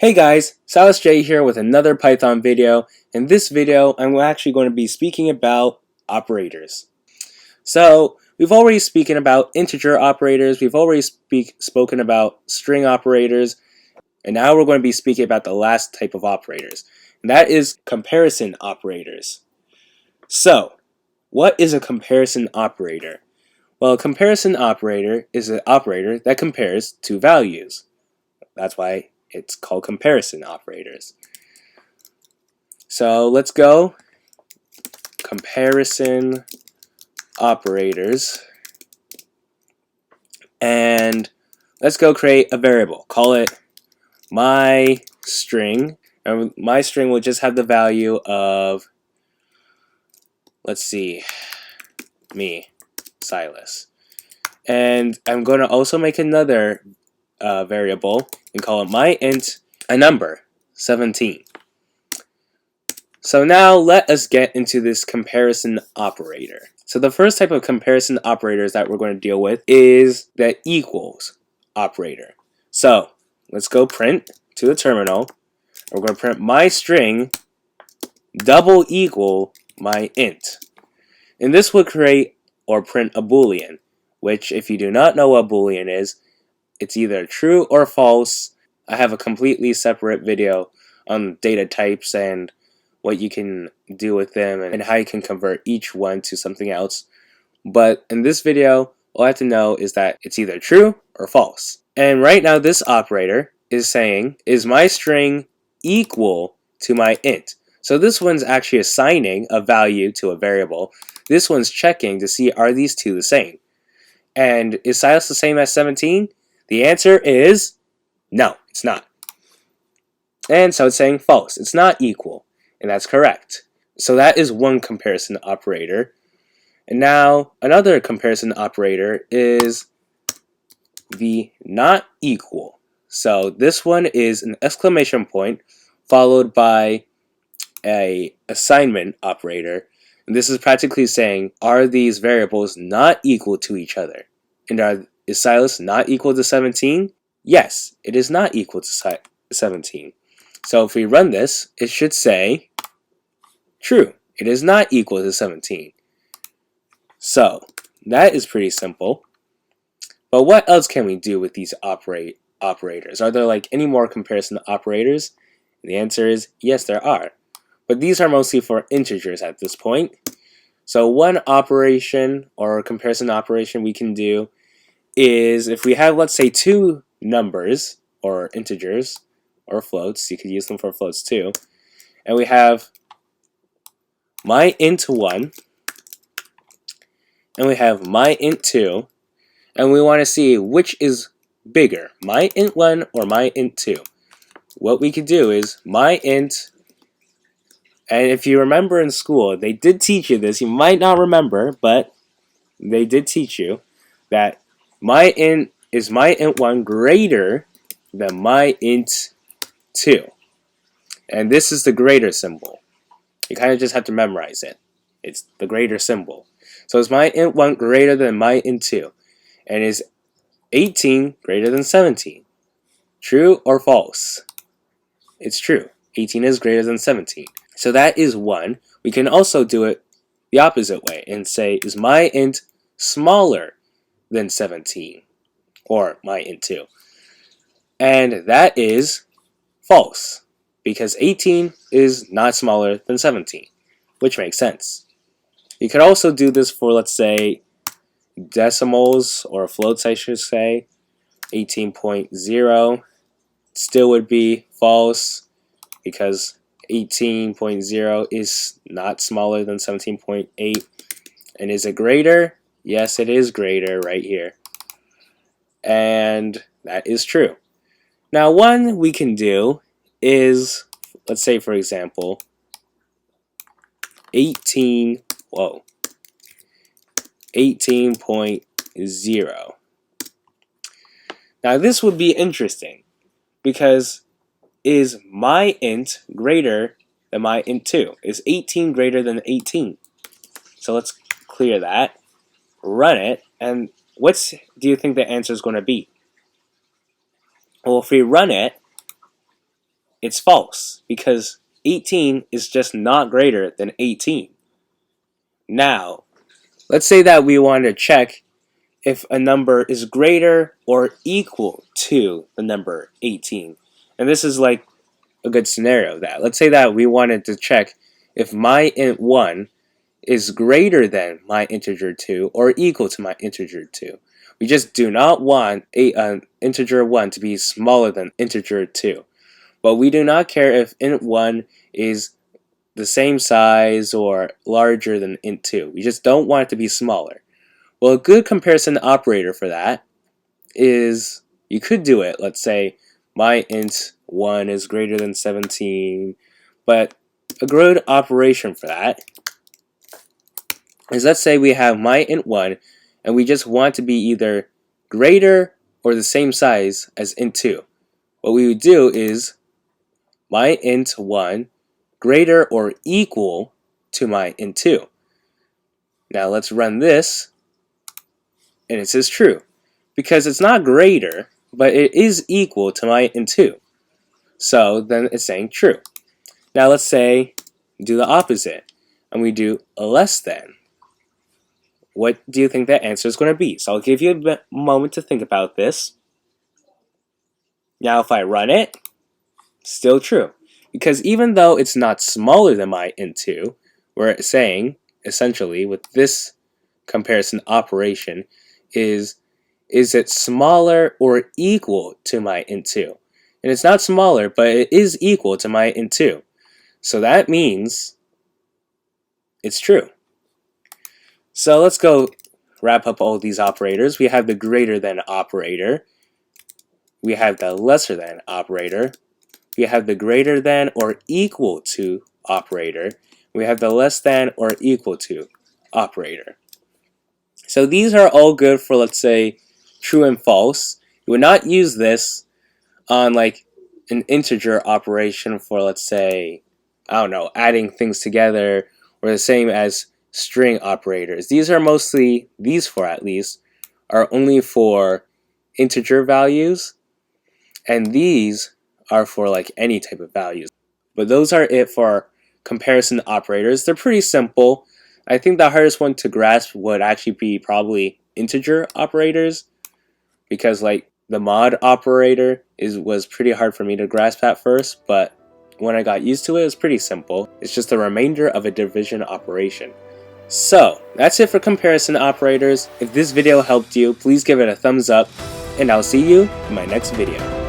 Hey guys, Silas J here with another Python video. In this video, I'm actually going to be speaking about operators. So, we've already spoken about integer operators, we've already spoken about string operators, and now we're going to be speaking about the last type of operators, and that is comparison operators. So, what is a comparison operator? Well, a comparison operator is an operator that compares two values. That's why it's called comparison operators. So let's go comparison operators, and let's go create a variable. Call it my string, and my string will just have the value of, let's see, me, Silas. And I'm going to also make another variable and call it my int, a number, 17. So now let us get into this comparison operator. So the first type of comparison operators that we're going to deal with is the equals operator. So let's go print to the terminal. We're going to print my string double equal my int. And this will create or print a boolean, which if you do not know what boolean is, it's either true or false. I have a completely separate video on data types and what you can do with them and how you can convert each one to something else. But in this video, all I have to know is that it's either true or false. And right now this operator is saying, is my string equal to my int? So this one's actually assigning a value to a variable. This one's checking to see, are these two the same? And is Silas the same as 17? The answer is no, it's not. And so it's saying false, it's not equal. And that's correct. So that is one comparison operator. And now another comparison operator is the not equal. So this one is an exclamation point followed by a assignment operator. And this is practically saying, are these variables not equal to each other? And is Silas not equal to 17? Yes, it is not equal to 17. So if we run this, it should say true, it is not equal to 17. So that is pretty simple. But what else can we do with these operators? Are there like any more comparison operators? And the answer is yes, there are. But these are mostly for integers at this point. So one operation or comparison operation we can do is if we have, let's say, two numbers or integers or floats, you could use them for floats too, and we have my int 1 and we have my int 2, and we want to see which is bigger, my int 1 or my int 2. What we could do is my int, and if you remember in school, they did teach you this, you might not remember, but they did teach you that my int is my int 1 greater than my int 2. And this is the greater symbol. You kind of just have to memorize it. It's the greater symbol. So is my int 1 greater than my int 2? And is 18 greater than 17? True or false? It's true. 18 is greater than 17. So that is one. We can also do it the opposite way and say, is my int smaller than 17? Or my int 2? And that is false, because 18 is not smaller than 17, which makes sense. You could also do this for, let's say, decimals or floats, I should say. 18.0 still would be false because 18.0 is not smaller than 17.8. And is it greater? Yes, it is greater right here. And that is true. Now, one we can do is, let's say, for example, 18.0. Now this would be interesting because is my int greater than my int 2? Is 18 greater than 18? So let's clear that, run it, and what do you think the answer is going to be? Well, if we run it, it's false because 18 is just not greater than 18. Now, let's say that we want to check if a number is greater or equal to the number 18. And this is like a good scenario of that. Let's say that we wanted to check if my int 1 is greater than my integer 2 or equal to my integer 2. We just do not want integer 1 to be smaller than integer 2. But we do not care if int 1 is the same size or larger than int 2. We just don't want it to be smaller. Well, a good comparison operator for that is, you could do it, let's say my int 1 is greater than 17, but a good operation for that is, let's say we have my int 1 and we just want to be either greater or the same size as int 2. What we would do is my int 1 greater or equal to my int 2. Now let's run this, and it says true, because it's not greater, but it is equal to my int 2. So then it's saying true. Now let's say do the opposite, and we do a less than. What do you think that answer is going to be? So I'll give you a moment to think about this. Now if I run it, still true. Because even though it's not smaller than my int 2, we're saying, essentially, with this comparison operation, is it smaller or equal to my int 2? And it's not smaller, but it is equal to my int 2. So that means it's true. So let's go wrap up all these operators. We have the greater than operator. We have the lesser than operator. We have the greater than or equal to operator. We have the less than or equal to operator. So these are all good for, let's say, true and false. You would not use this on like an integer operation for, let's say, I don't know, adding things together, or the same as string operators. These are mostly, these four at least, are only for integer values, and these are for like any type of values. But those are it for comparison operators. They're pretty simple. I think the hardest one to grasp would actually be probably integer operators, because like the mod operator was pretty hard for me to grasp at first, but when I got used to it, it was pretty simple. It's just the remainder of a division operation. So that's it for comparison operators. If this video helped you, please give it a thumbs up, and I'll see you in my next video.